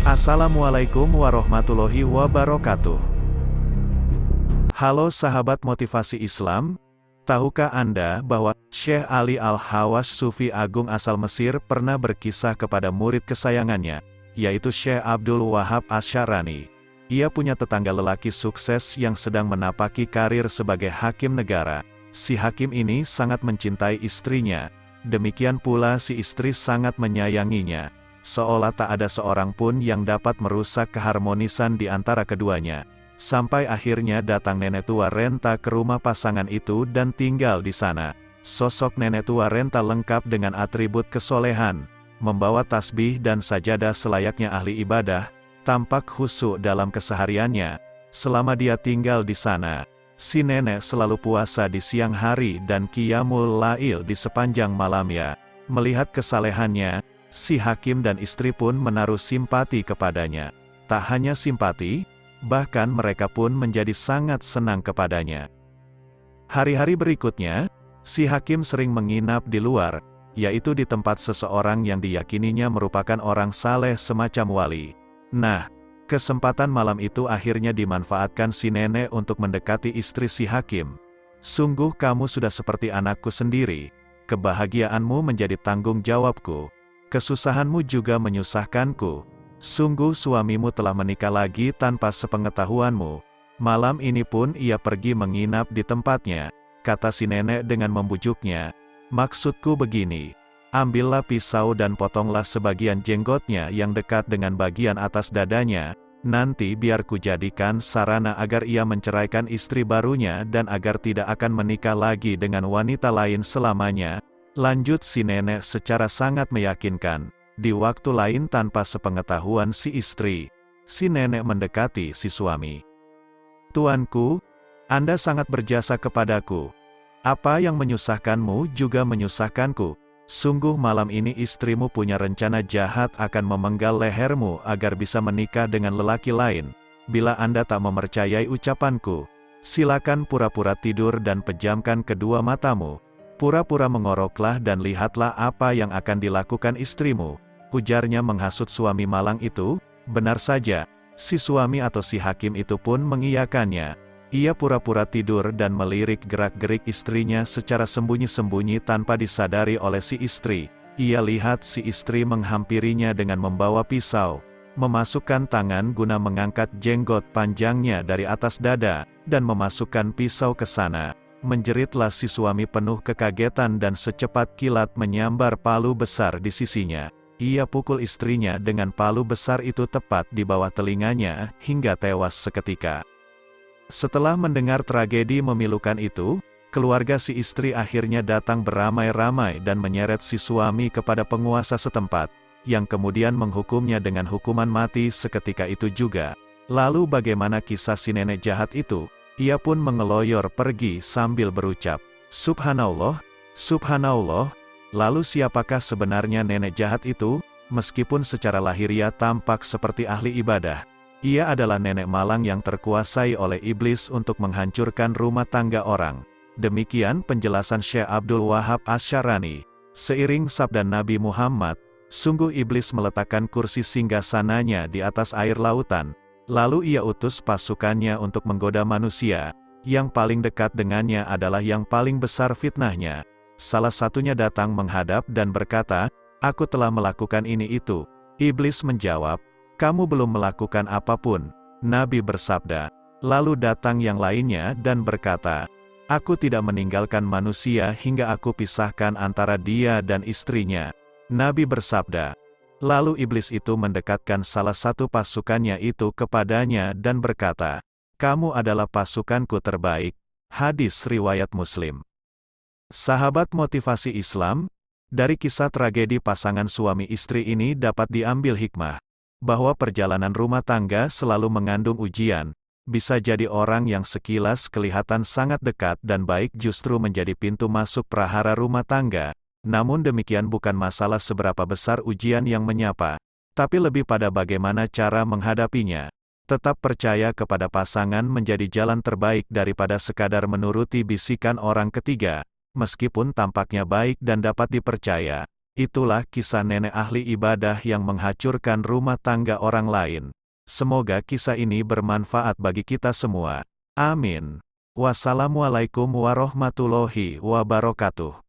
Assalamualaikum warahmatullahi wabarakatuh. Halo sahabat motivasi Islam, tahukah Anda bahwa Syekh Ali Al-Hawash Sufi Agung asal Mesir pernah berkisah kepada murid kesayangannya, yaitu Syekh Abdul Wahab Asy-Syarani. Ia punya tetangga lelaki sukses yang sedang menapaki karir sebagai hakim negara. Si hakim ini sangat mencintai istrinya, demikian pula si istri sangat menyayanginya. Seolah tak ada seorang pun yang dapat merusak keharmonisan di antara keduanya. Sampai akhirnya datang nenek tua renta ke rumah pasangan itu dan tinggal di sana. Sosok nenek tua renta lengkap dengan atribut kesolehan, membawa tasbih dan sajadah selayaknya ahli ibadah, tampak khusyuk dalam kesehariannya. Selama dia tinggal di sana, si nenek selalu puasa di siang hari dan qiyamul lail di sepanjang malamnya. Melihat kesalehannya, si hakim dan istri pun menaruh simpati kepadanya. Tak hanya simpati, bahkan mereka pun menjadi sangat senang kepadanya. Hari-hari berikutnya, si hakim sering menginap di luar, yaitu di tempat seseorang yang diyakininya merupakan orang saleh semacam wali. Nah, kesempatan malam itu akhirnya dimanfaatkan si nenek untuk mendekati istri si hakim. "Sungguh kamu sudah seperti anakku sendiri. Kebahagiaanmu menjadi tanggung jawabku. Kesusahanmu juga menyusahkanku. Sungguh suamimu telah menikah lagi tanpa sepengetahuanmu. Malam ini pun ia pergi menginap di tempatnya," kata si nenek dengan membujuknya. "Maksudku begini, ambillah pisau dan potonglah sebagian jenggotnya yang dekat dengan bagian atas dadanya, nanti biar kujadikan sarana agar ia menceraikan istri barunya dan agar tidak akan menikah lagi dengan wanita lain selamanya," lanjut si nenek secara sangat meyakinkan. Di waktu lain tanpa sepengetahuan si istri, si nenek mendekati si suami. "Tuanku, Anda sangat berjasa kepadaku. Apa yang menyusahkanmu juga menyusahkanku. Sungguh malam ini istrimu punya rencana jahat akan memenggal lehermu agar bisa menikah dengan lelaki lain. Bila Anda tak mempercayai ucapanku, silakan pura-pura tidur dan pejamkan kedua matamu. Pura-pura mengoroklah dan lihatlah apa yang akan dilakukan istrimu," ujarnya menghasut suami malang itu. Benar saja, si suami atau si hakim itu pun mengiyakannya. Ia pura-pura tidur dan melirik gerak-gerik istrinya secara sembunyi-sembunyi tanpa disadari oleh si istri. Ia lihat si istri menghampirinya dengan membawa pisau, memasukkan tangan guna mengangkat jenggot panjangnya dari atas dada, dan memasukkan pisau ke sana. Menjeritlah si suami penuh kekagetan dan secepat kilat menyambar palu besar di sisinya. Ia pukul istrinya dengan palu besar itu tepat di bawah telinganya, hingga tewas seketika. Setelah mendengar tragedi memilukan itu, keluarga si istri akhirnya datang beramai-ramai dan menyeret si suami kepada penguasa setempat, yang kemudian menghukumnya dengan hukuman mati seketika itu juga. Lalu bagaimana kisah si nenek jahat itu? Ia pun mengeloyor pergi sambil berucap, "Subhanallah, Subhanallah." Lalu siapakah sebenarnya nenek jahat itu? Meskipun secara lahiriah tampak seperti ahli ibadah, ia adalah nenek malang yang terkuasai oleh iblis untuk menghancurkan rumah tangga orang. Demikian penjelasan Syekh Abdul Wahab Asy-Syarani. Seiring sabda Nabi Muhammad, sungguh iblis meletakkan kursi singgasananya di atas air lautan. Lalu ia utus pasukannya untuk menggoda manusia. Yang paling dekat dengannya adalah yang paling besar fitnahnya. Salah satunya datang menghadap dan berkata, "Aku telah melakukan ini itu." Iblis menjawab, "Kamu belum melakukan apapun." Nabi bersabda. Lalu datang yang lainnya dan berkata, "Aku tidak meninggalkan manusia hingga aku pisahkan antara dia dan istrinya." Nabi bersabda. Lalu iblis itu mendekatkan salah satu pasukannya itu kepadanya dan berkata, "Kamu adalah pasukanku terbaik." Hadis riwayat Muslim. Sahabat motivasi Islam, dari kisah tragedi pasangan suami istri ini dapat diambil hikmah, bahwa perjalanan rumah tangga selalu mengandung ujian. Bisa jadi orang yang sekilas kelihatan sangat dekat dan baik justru menjadi pintu masuk prahara rumah tangga. Namun demikian bukan masalah seberapa besar ujian yang menyapa, tapi lebih pada bagaimana cara menghadapinya. Tetap percaya kepada pasangan menjadi jalan terbaik daripada sekadar menuruti bisikan orang ketiga. Meskipun tampaknya baik dan dapat dipercaya, Itulah kisah nenek ahli ibadah yang menghancurkan rumah tangga orang lain. Semoga kisah ini bermanfaat bagi kita semua. Amin. Wassalamualaikum warahmatullahi wabarakatuh.